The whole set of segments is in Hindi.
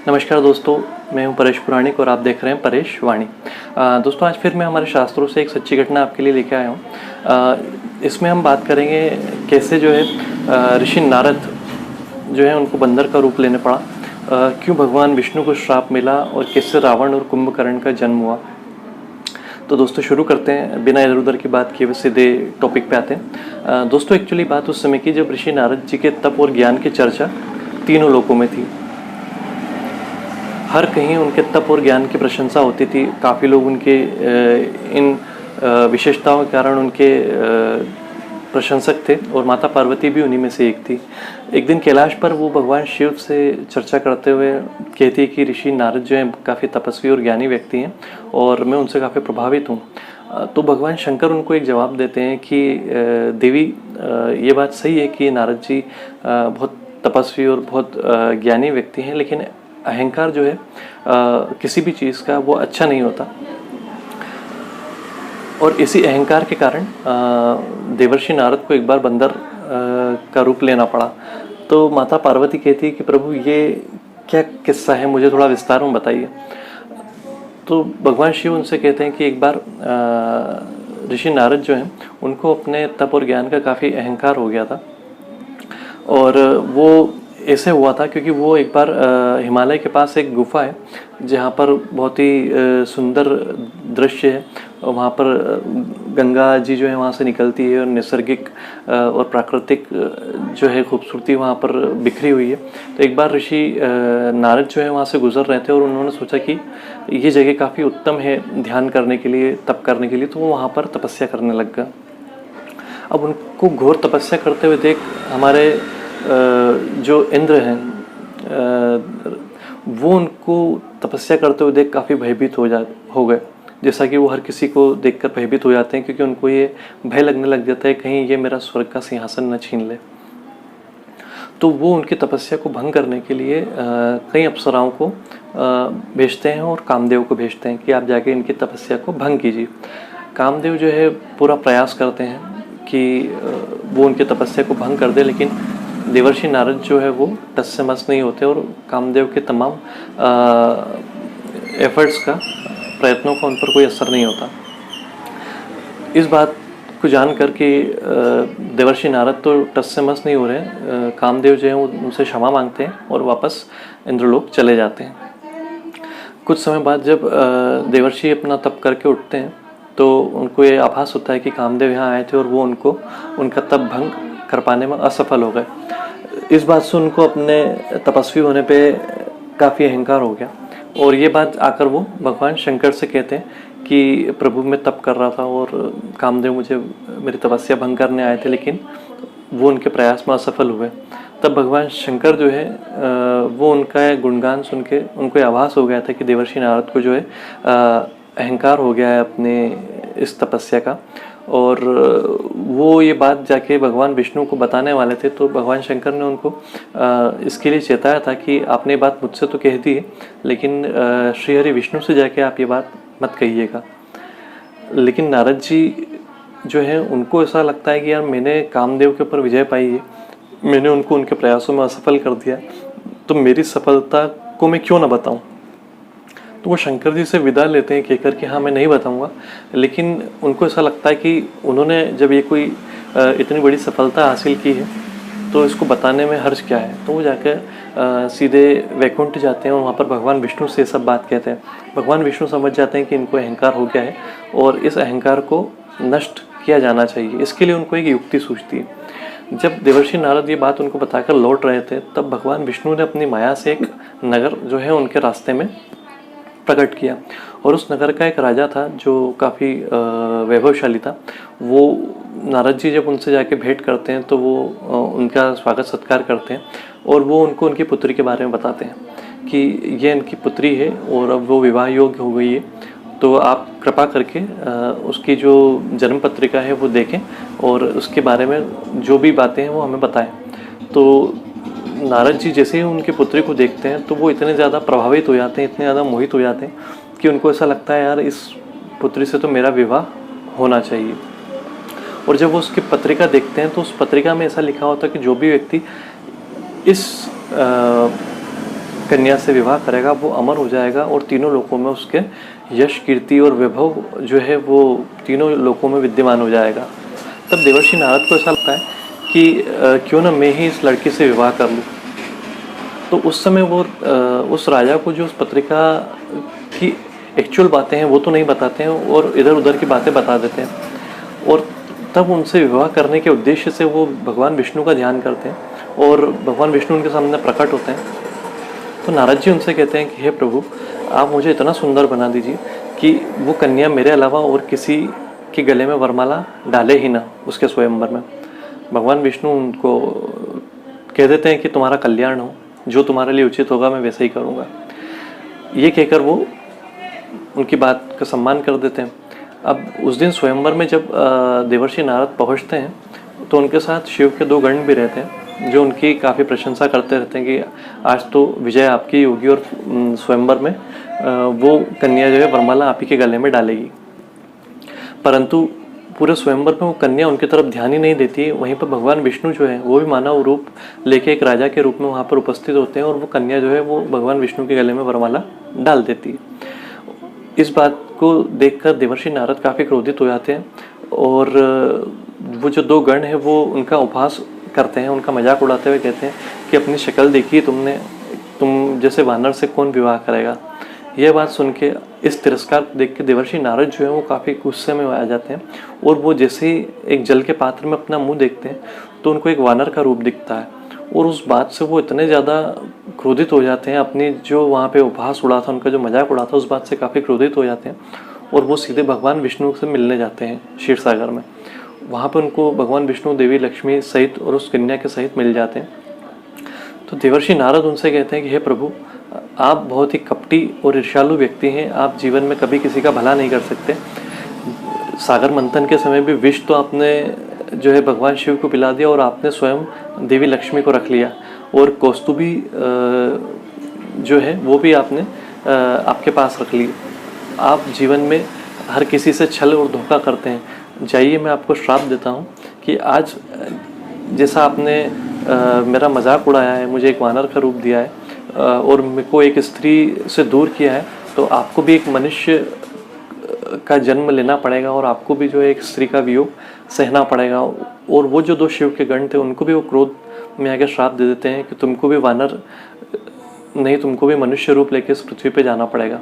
नमस्कार दोस्तों, मैं हूं परेश पुराणिक और आप देख रहे हैं परेश वाणी। दोस्तों, आज फिर मैं हमारे शास्त्रों से एक सच्ची घटना आपके लिए लेके आया हूं। इसमें हम बात करेंगे कैसे जो है ऋषि नारद जो है उनको बंदर का रूप लेने पड़ा, क्यों भगवान विष्णु को श्राप मिला और कैसे रावण और कुंभकर्ण का जन्म हुआ। तो दोस्तों शुरू करते हैं, बिना इधर उधर की बात किए हुए सीधे टॉपिक पे आते हैं। दोस्तों एक्चुअली बात उस समय की जब ऋषि नारद जी के तप और ज्ञान की चर्चा तीनों लोकों में थी। हर कहीं उनके तप और ज्ञान की प्रशंसा होती थी। काफ़ी लोग उनके इन विशेषताओं के कारण उनके प्रशंसक थे और माता पार्वती भी उन्हीं में से एक थी। एक दिन कैलाश पर वो भगवान शिव से चर्चा करते हुए कहती है कि ऋषि नारद जो हैं काफ़ी तपस्वी और ज्ञानी व्यक्ति हैं और मैं उनसे काफ़ी प्रभावित हूँ। तो भगवान शंकर उनको एक जवाब देते हैं कि देवी, ये बात सही है कि नारद जी बहुत तपस्वी और बहुत ज्ञानी व्यक्ति हैं, लेकिन अहंकार जो है किसी भी चीज़ का वो अच्छा नहीं होता और इसी अहंकार के कारण देवर्षि नारद को एक बार बंदर का रूप लेना पड़ा। तो माता पार्वती कहती है कि प्रभु ये क्या किस्सा है, मुझे थोड़ा विस्तार में बताइए। तो भगवान शिव उनसे कहते हैं कि एक बार ऋषि नारद जो हैं उनको अपने तप और ज्ञान का काफ़ी अहंकार हो गया था और वो ऐसे हुआ था क्योंकि वो एक बार हिमालय के पास एक गुफा है जहाँ पर बहुत ही सुंदर दृश्य है। वहाँ पर गंगा जी जो है वहाँ से निकलती है और नैसर्गिक और प्राकृतिक जो है खूबसूरती वहाँ पर बिखरी हुई है। तो एक बार ऋषि नारद जो है वहाँ से गुजर रहे थे और उन्होंने सोचा कि ये जगह काफ़ी उत्तम है ध्यान करने के लिए, तप करने के लिए, तो वो वहाँ पर तपस्या करने लग गए। अब उनको घोर तपस्या करते हुए देख हमारे जो इंद्र हैं वो उनको तपस्या करते हुए देख काफ़ी भयभीत हो गए। जैसा कि वो हर किसी को देखकर भयभीत हो जाते हैं, क्योंकि उनको ये भय लगने लग जाता है कहीं ये मेरा स्वर्ग का सिंहासन न छीन ले। तो वो उनकी तपस्या को भंग करने के लिए कई अप्सराओं को भेजते हैं और कामदेव को भेजते हैं कि आप जाके इनकी तपस्या को भंग कीजिए। कामदेव जो है पूरा प्रयास करते हैं कि वो उनकी तपस्या को भंग कर दे, लेकिन देवर्षि नारद जो है वो टस से मस नहीं होते और कामदेव के तमाम एफर्ट्स का, प्रयत्नों का उन पर कोई असर नहीं होता। इस बात को जानकर कि देवर्षि नारद तो टस से मस नहीं हो रहे, कामदेव जो है वो उनसे क्षमा मांगते हैं और वापस इंद्रलोक चले जाते हैं। कुछ समय बाद जब देवर्षि अपना तप करके उठते हैं तो उनको ये आभास होता है कि कामदेव यहाँ आए थे और वो उनको उनका तप भंग कर पाने में असफल हो गए। इस बात से उनको अपने तपस्वी होने पे काफ़ी अहंकार हो गया और ये बात आकर वो भगवान शंकर से कहते हैं कि प्रभु मैं तप कर रहा था और कामदेव मुझे मेरी तपस्या भंग करने आए थे, लेकिन वो उनके प्रयास में असफल हुए। तब भगवान शंकर जो है वो उनका गुणगान सुन के उनको आभास हो गया था कि देवर्षि नारद को जो है अहंकार हो गया है अपने इस तपस्या का, और वो ये बात जाके भगवान विष्णु को बताने वाले थे। तो भगवान शंकर ने उनको इसके लिए चेताया था कि आपने बात मुझसे तो कह दी है, लेकिन श्रीहरि विष्णु से जाके आप ये बात मत कहिएगा। लेकिन नारद जी जो है उनको ऐसा लगता है कि यार मैंने कामदेव के ऊपर विजय पाई है, मैंने उनको उनके प्रयासों में असफल कर दिया, तो मेरी सफलता को मैं क्यों ना बताऊं। तो वो शंकर जी से विदा लेते हैं कहकर कि हाँ मैं नहीं बताऊंगा, लेकिन उनको ऐसा लगता है कि उन्होंने जब ये कोई इतनी बड़ी सफलता हासिल की है तो इसको बताने में हर्ज क्या है। तो वो जाकर सीधे वैकुंठ जाते हैं और वहाँ पर भगवान विष्णु से सब बात कहते हैं। भगवान विष्णु समझ जाते हैं कि इनको अहंकार हो गया है और इस अहंकार को नष्ट किया जाना चाहिए। इसके लिए उनको एक युक्ति सूझती है। जब देवर्षि नारद ये बात उनको बताकर लौट रहे थे तब भगवान विष्णु ने अपनी माया से एक नगर जो है उनके रास्ते में प्रकट किया और उस नगर का एक राजा था जो काफ़ी वैभवशाली था। वो नारद जी जब उनसे जाके भेंट करते हैं तो वो उनका स्वागत सत्कार करते हैं और वो उनको उनकी पुत्री के बारे में बताते हैं कि ये इनकी पुत्री है और अब वो विवाह योग्य हो गई है, तो आप कृपा करके उसकी जो जन्म पत्रिका है वो देखें और उसके बारे में जो भी बातें हैं वो हमें बताएं। तो नारद जी जैसे ही उनकी पुत्री को देखते हैं तो वो इतने ज़्यादा प्रभावित हो जाते हैं, इतने ज़्यादा मोहित हो जाते हैं कि उनको ऐसा लगता है यार इस पुत्री से तो मेरा विवाह होना चाहिए। और जब वो उसकी पत्रिका देखते हैं तो उस पत्रिका में ऐसा लिखा होता है कि जो भी व्यक्ति इस कन्या से विवाह करेगा वो अमर हो जाएगा और तीनों लोकों में उसके यश, कीर्ति और वैभव जो है वो तीनों लोकों में विद्यमान हो जाएगा। तब देवर्षि नारद को ऐसा लगता है कि क्यों ना मैं ही इस लड़की से विवाह कर लूँ। तो उस समय वो उस राजा को जो उस पत्रिका की एक्चुअल बातें हैं वो तो नहीं बताते हैं और इधर उधर की बातें बता देते हैं, और तब उनसे विवाह करने के उद्देश्य से वो भगवान विष्णु का ध्यान करते हैं और भगवान विष्णु उनके सामने प्रकट होते हैं। तो नारद जी उनसे कहते हैं कि हे प्रभु, आप मुझे इतना सुंदर बना दीजिए कि वो कन्या मेरे अलावा और किसी के गले में वरमाला डाले ही ना उसके स्वयंवर में। भगवान विष्णु उनको कह देते हैं कि तुम्हारा कल्याण हो, जो तुम्हारे लिए उचित होगा मैं वैसे ही करूँगा। ये कहकर वो उनकी बात का सम्मान कर देते हैं। अब उस दिन स्वयंवर में जब देवर्षि नारद पहुँचते हैं तो उनके साथ शिव के 2 गण भी रहते हैं जो उनकी काफ़ी प्रशंसा करते रहते हैं कि आज तो विजय आपकी होगी और स्वयंवर में वो कन्या जो है वरमाला आप ही के गले में डालेगी। परंतु पूरे स्वयंवर में वो कन्या उनकी तरफ ध्यान ही नहीं देती। वहीं पर भगवान विष्णु जो है वो भी मानव रूप लेके एक राजा के रूप में वहाँ पर उपस्थित होते हैं और वो कन्या जो है वो भगवान विष्णु के गले में वरमाला डाल देती है। इस बात को देखकर देवर्षि नारद काफ़ी क्रोधित हो जाते हैं और वो जो 2 गण हैं वो उनका उपहास करते हैं, उनका मजाक उड़ाते हुए कहते हैं कि अपनी शक्ल देखी तुमने, तुम जैसे वानर से कौन विवाह करेगा। यह बात सुन के, इस तिरस्कार देख के देवर्षि नारद जो है वो काफ़ी गुस्से में आ जाते हैं और वो जैसे ही एक जल के पात्र में अपना मुंह देखते हैं तो उनको एक वानर का रूप दिखता है और उस बात से वो इतने ज़्यादा क्रोधित हो जाते हैं, अपनी जो वहाँ पे उपहास उड़ा था, उनका जो मजाक उड़ा था, उस बात से काफ़ी क्रोधित हो जाते हैं और वो सीधे भगवान विष्णु से मिलने जाते हैं क्षीर सागर में। वहाँ पे उनको भगवान विष्णु, देवी लक्ष्मी सहित और उस कन्या के सहित मिल जाते हैं। तो देवर्षि नारद उनसे कहते हैं कि हे प्रभु, आप बहुत ही कपटी और ईर्ष्यालु व्यक्ति हैं, आप जीवन में कभी किसी का भला नहीं कर सकते। सागर मंथन के समय भी विष तो आपने जो है भगवान शिव को पिला दिया और आपने स्वयं देवी लक्ष्मी को रख लिया, और कौस्तुभी जो है वो भी आपने आपके पास रख ली। आप जीवन में हर किसी से छल और धोखा करते हैं। जाइए, मैं आपको श्राप देता हूँ कि आज जैसा आपने मेरा मजाक उड़ाया है, मुझे एक वानर का रूप दिया है और मेरे को एक स्त्री से दूर किया है, तो आपको भी एक मनुष्य का जन्म लेना पड़ेगा और आपको भी जो है एक स्त्री का वियोग सहना पड़ेगा। और वो जो 2 शिव के गण थे उनको भी वो क्रोध में आगे श्राप दे देते हैं कि तुमको भी वानर नहीं, तुमको भी मनुष्य रूप लेके इस पृथ्वी पे जाना पड़ेगा।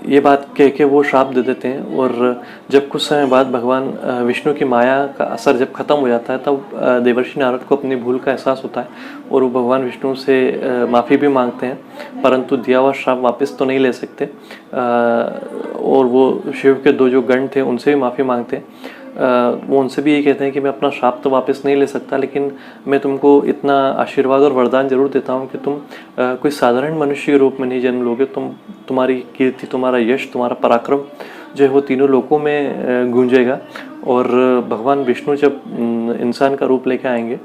ये बात कह के वो श्राप दे देते हैं और जब कुछ समय बाद भगवान विष्णु की माया का असर जब खत्म हो जाता है तब देवर्षि नारद को अपनी भूल का एहसास होता है और वो भगवान विष्णु से माफ़ी भी मांगते हैं, परंतु दिया हुआ श्राप वापस तो नहीं ले सकते। और वो शिव के 2 जो गण थे उनसे भी माफ़ी मांगते हैं। वो उनसे भी ये कहते हैं कि मैं अपना श्राप तो वापस नहीं ले सकता, लेकिन मैं तुमको इतना आशीर्वाद और वरदान जरूर देता हूँ कि तुम कोई साधारण मनुष्य के रूप में नहीं जन्म लोगे। तुम्हारी कीर्ति, तुम्हारा यश, तुम्हारा पराक्रम जो है वो तीनों लोकों में गूंजेगा और भगवान विष्णु जब इंसान का रूप लेके आएंगे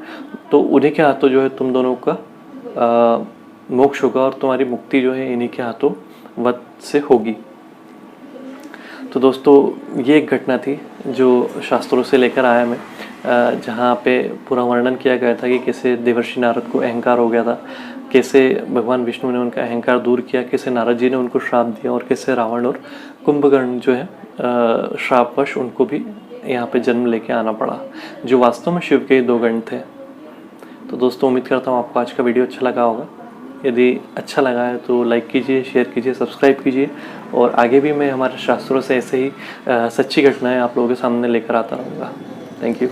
तो उन्हीं के हाथों जो है तुम दोनों का मोक्ष होगा और तुम्हारी मुक्ति जो है इन्हीं के हाथों वध से होगी। तो दोस्तों, ये एक घटना थी जो शास्त्रों से लेकर आया मैं, जहाँ पे पूरा वर्णन किया गया था कि कैसे देवर्षि नारद को अहंकार हो गया था, कैसे भगवान विष्णु ने उनका अहंकार दूर किया, कैसे नारद जी ने उनको श्राप दिया और कैसे रावण और कुंभकर्ण जो है श्रापवश उनको भी यहाँ पे जन्म लेके आना पड़ा, जो वास्तव में शिव के ही 2 गण थे। तो दोस्तों, उम्मीद करता हूँ आपको आज का वीडियो अच्छा लगा होगा। यदि अच्छा लगा है तो लाइक कीजिए, शेयर कीजिए, सब्सक्राइब कीजिए और आगे भी मैं हमारे शास्त्रों से ऐसे ही सच्ची घटनाएं आप लोगों के सामने लेकर आता रहूँगा। Thank you.